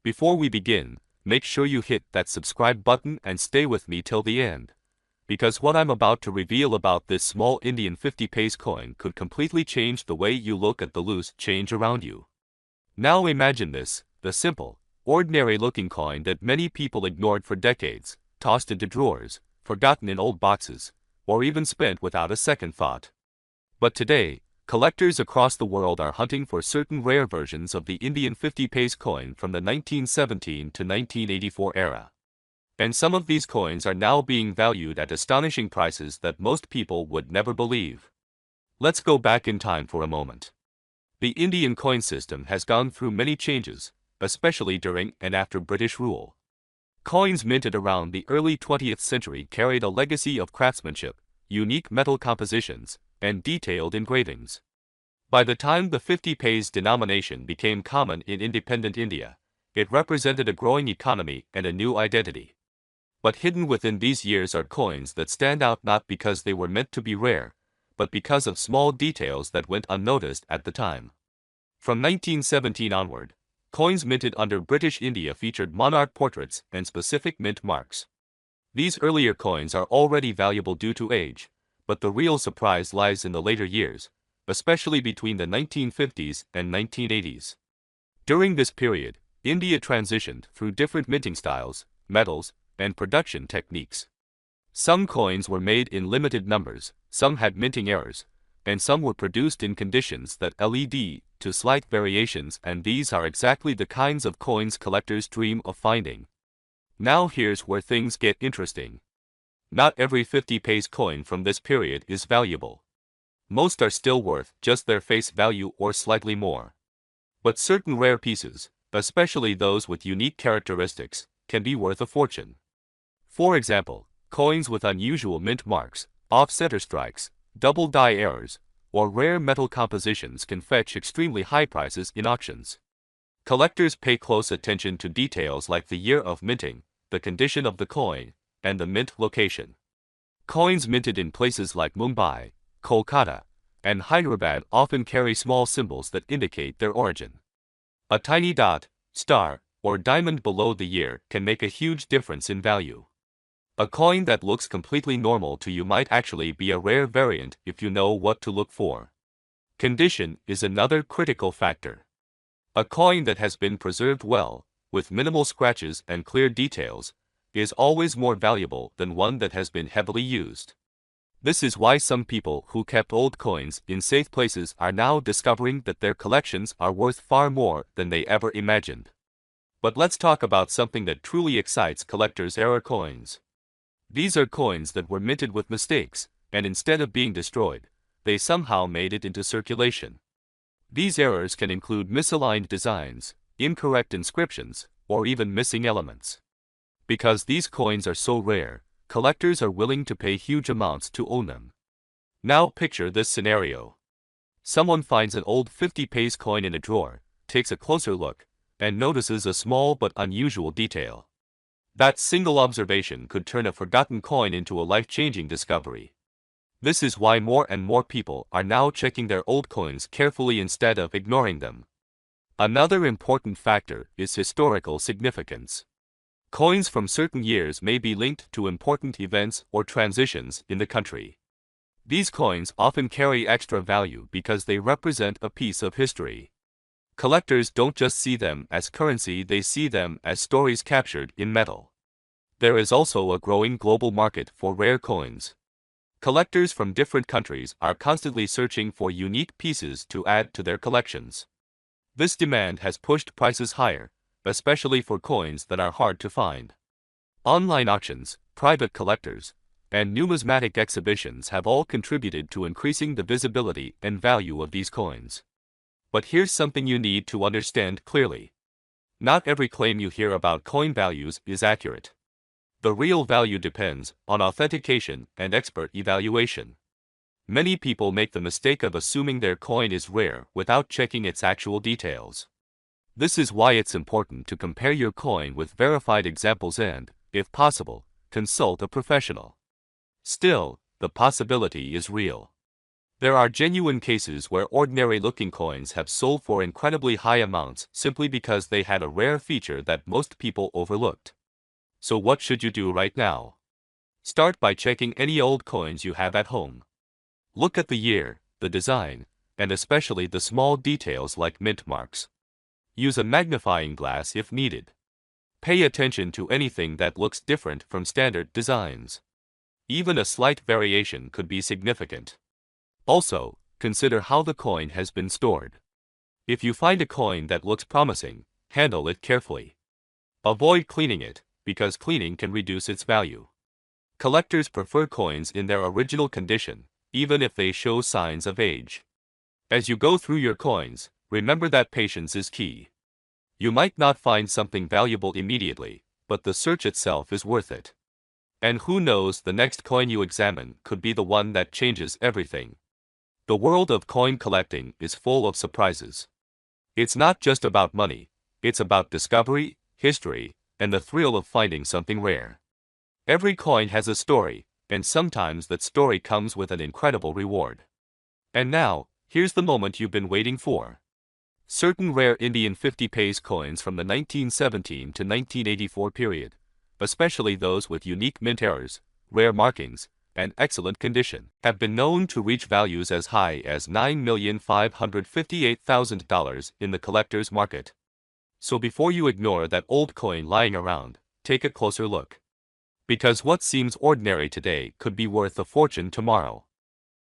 Before we begin, make sure you hit that subscribe button and stay with me till the end. Because what I'm about to reveal about this small Indian 50 paise coin could completely change the way you look at the loose change around you. Now imagine this, the simple, ordinary-looking coin that many people ignored for decades, tossed into drawers, forgotten in old boxes, or even spent without a second thought. But today, collectors across the world are hunting for certain rare versions of the Indian 50 paise coin from the 1917 to 1984 era. And some of these coins are now being valued at astonishing prices that most people would never believe. Let's go back in time for a moment. The Indian coin system has gone through many changes, especially during and after British rule. Coins minted around the early 20th century carried a legacy of craftsmanship, unique metal compositions, and detailed engravings. By the time the 50 paise denomination became common in independent India, it represented a growing economy and a new identity. But hidden within these years are coins that stand out not because they were meant to be rare, but because of small details that went unnoticed at the time. From 1917 onward, coins minted under British India featured monarch portraits and specific mint marks. These earlier coins are already valuable due to age, but the real surprise lies in the later years, especially between the 1950s and 1980s. During this period, India transitioned through different minting styles, metals, and production techniques. Some coins were made in limited numbers, some had minting errors, and some were produced in conditions that led to slight variations, and these are exactly the kinds of coins collectors dream of finding. Now here's where things get interesting. Not every 50 paise coin from this period is valuable. Most are still worth just their face value or slightly more. But certain rare pieces, especially those with unique characteristics, can be worth a fortune. For example, coins with unusual mint marks, off-center strikes, double die errors, or rare metal compositions can fetch extremely high prices in auctions. Collectors pay close attention to details like the year of minting, the condition of the coin, and the mint location. Coins minted in places like Mumbai, Kolkata, and Hyderabad often carry small symbols that indicate their origin. A tiny dot, star, or diamond below the year can make a huge difference in value. A coin that looks completely normal to you might actually be a rare variant if you know what to look for. Condition is another critical factor. A coin that has been preserved well, with minimal scratches and clear details, is always more valuable than one that has been heavily used. This is why some people who kept old coins in safe places are now discovering that their collections are worth far more than they ever imagined. But let's talk about something that truly excites collectors: error coins. These are coins that were minted with mistakes, and instead of being destroyed, they somehow made it into circulation. These errors can include misaligned designs, incorrect inscriptions, or even missing elements. Because these coins are so rare, collectors are willing to pay huge amounts to own them. Now picture this scenario. Someone finds an old 50 paise coin in a drawer, takes a closer look, and notices a small but unusual detail. That single observation could turn a forgotten coin into a life-changing discovery. This is why more and more people are now checking their old coins carefully instead of ignoring them. Another important factor is historical significance. Coins from certain years may be linked to important events or transitions in the country. These coins often carry extra value because they represent a piece of history. Collectors don't just see them as currency, they see them as stories captured in metal. There is also a growing global market for rare coins. Collectors from different countries are constantly searching for unique pieces to add to their collections. This demand has pushed prices higher, especially for coins that are hard to find. Online auctions, private collectors, and numismatic exhibitions have all contributed to increasing the visibility and value of these coins. But here's something you need to understand clearly. Not every claim you hear about coin values is accurate. The real value depends on authentication and expert evaluation. Many people make the mistake of assuming their coin is rare without checking its actual details. This is why it's important to compare your coin with verified examples and, if possible, consult a professional. Still, the possibility is real. There are genuine cases where ordinary-looking coins have sold for incredibly high amounts simply because they had a rare feature that most people overlooked. So what should you do right now? Start by checking any old coins you have at home. Look at the year, the design, and especially the small details like mint marks. Use a magnifying glass if needed. Pay attention to anything that looks different from standard designs. Even a slight variation could be significant. Also, consider how the coin has been stored. If you find a coin that looks promising, handle it carefully. Avoid cleaning it, because cleaning can reduce its value. Collectors prefer coins in their original condition, even if they show signs of age. As you go through your coins, remember that patience is key. You might not find something valuable immediately, but the search itself is worth it. And who knows, the next coin you examine could be the one that changes everything. The world of coin collecting is full of surprises. It's not just about money, it's about discovery, history, and the thrill of finding something rare. Every coin has a story, and sometimes that story comes with an incredible reward. And now, here's the moment you've been waiting for. Certain rare Indian 50 paise coins from the 1917 to 1984 period, especially those with unique mint errors, rare markings, and excellent condition, have been known to reach values as high as $9,558,000 in the collector's market. So before you ignore that old coin lying around, take a closer look. Because what seems ordinary today could be worth a fortune tomorrow.